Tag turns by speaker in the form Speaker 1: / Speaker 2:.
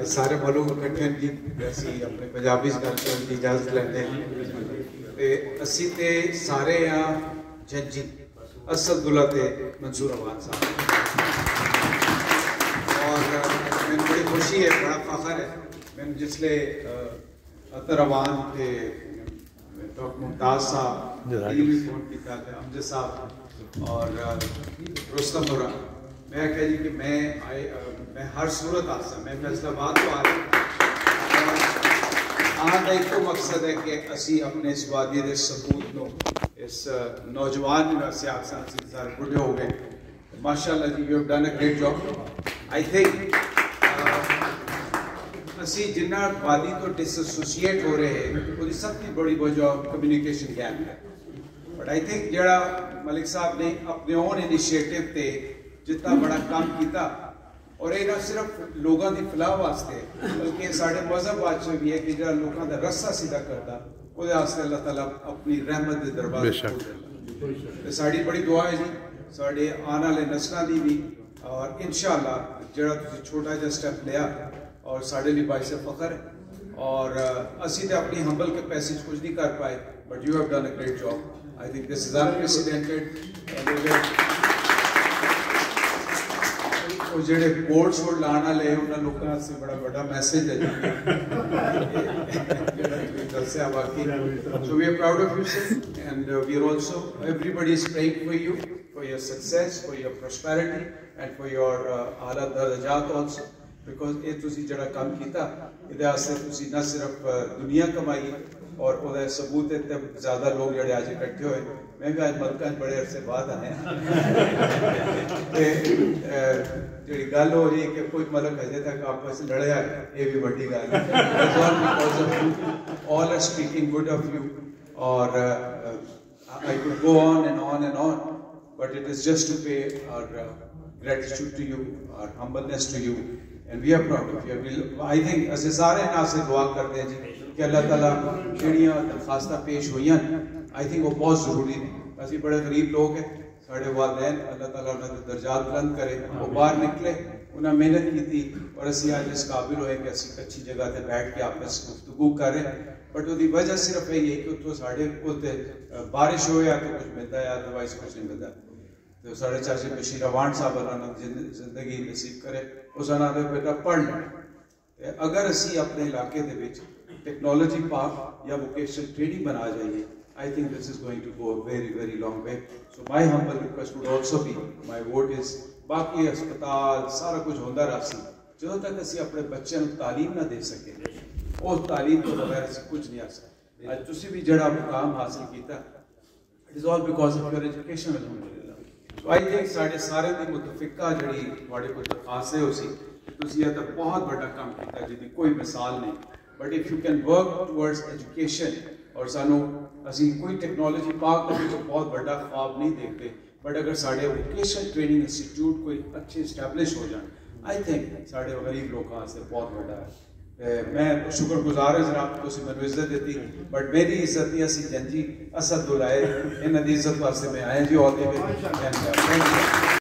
Speaker 1: सारे मालूम इकट्ठे जी असी अपने पंजाबी गल करने की इजाजत लेते हैं। असी ते सारे जजी असदुल्ला ते मंसूर अवान साहब और मैंने बड़ी खुशी है, बड़ा फखर है। मैंने जिसले अतर अवान थे डॉक्टर मुमताज साहब भी फोन किया था, अमजद साहब और रुस्तम होरा, मैं कह जी कि मैं हर सूरत आसा मैं फैसलाबाद तो आ रहा का एक तो मकसद है कि असी अपने इस वादी के सबूत को इस नौजवान सियासत सारे बुढ़े हो गए माशाअल्लाह जी, you have done a great job. I think असी जिन्ना वादी तो डिसोसीएट हो रहे हैं वो सबकी बड़ी वजह कम्युनिकेशन गैप है। बट आई थिंक जड़ा मलिक साहब ने अपने ओन इनिशिएटिव से जितना बड़ा काम किया और ये ना सिर्फ लोगों की फलाह वास्ते बल्कि साढ़े मजहब वास्ते भी है कि जो लोगों का रस्सा सीधा करता वो अल्लाह ताला अपनी रहमत के दरबार साड़ी बड़ी दुआ है जी साढ़े आने वाले नस्लों की भी, और इंशाअल्लाह जरा छोटा जहा स्टेप लिया और साढ़े लिए बाइस फखर है। और असी तो अपनी हम्बल के पैसे कुछ नहीं कर पाए, but you have done a great job. I think this is unprecedented. जेडे बोर्ड शोर्ड लाने वाले उन्होंने लोगों से बड़ा बड़ा मैसेज है दस्या बाकी। So we are proud of you sir and we are also everybody is praying for you, for your success, for your prosperity and for your आला दर्जात आल्सो, बिकॉज ये तुसी जड़ा काम किया इहदे वास्ते तुसी ना सिर्फ दुनिया कमाई और ओदा सबूत इतने ज्यादा लोग जड़े आज इकट्ठे हुए, मैं भी आज मलका बड़े अरसे बाद आया जी गल हो रही है कि कोई मलक अजे तक आपस में लड़या है, ये भी बड़ी गल है। All are speaking good of you और I could go on and on and on, but it is just to pay our gratitude to you, our humbleness to you and we are proud of you. I think असि सारे ना से दुआ करते हैं जी कि अल्लाह ताला जड़ियां दरखास्तां पेश हुई आई थिंक वो बहुत जरूरी ने। असी बड़े गरीब लोग हैं, साढ़े वालदैन अल्लाह ताला उन्होंने दर्जात बुलंद करे, वो बाहर निकले उन्हें मेहनत की थी और असी आज इस काबिल होए कि असी अच्छी जगह से बैठ के आपस गुफ्तगू कर रहे हैं। बट वो वजह सिर्फ यही है कि उतो साढ़े उत्ते बारिश हो या तो कुछ मिलता है, अदरवाइज कुछ नहीं मिलता। तो साढ़े चाचे बशीर अवान साहब अल्लाह जिंदगी नसीब करे, उस आदे बेटा पढ़ लें। अगर असी अपने इलाके टेक्नोलॉजी पार्क या वोकेशनल ट्रेनिंग बना जाइए, I think this is going to go a very, very long way. So my humble request would also be, my vote is, बाकी अस्पताल सारा कुछ होंदा रहा जो तक असी अपने बच्चों को तालीम ना दे सके उस तालीम के बगैर कुछ नहीं आ सकता। आज तुसी भी जड़ा मुकाम हासिल किया, it is all because of your education alhamdulillah. So I think साढ़े सारे दी मुतफिका जड़ी वाड़े को दरखास्त है उसी तुसी ये तो बहुत बड़ा काम किया जिसकी कोई मिसाल नहीं। But if you can work towards education और सानू असी कोई टेक्नोलॉजी पार्क तो बहुत बड़ा ख्वाब नहीं देखते, बट अगर साढ़े वोकेशनल ट्रेनिंग इंस्टीट्यूट कोई अच्छे इस्टेब्लिश हो जाए, आई थिंक साढ़े गरीब लोगों से बहुत बड़ा है। मैं शुक्रगुजार है जनाब तुसी मैनू इज्जत दी, बट मेरी इज्जत नहीं असी जंजी असदुल्ला इन्हां दी इज्जत वास्ते मैं आया जी। All the way.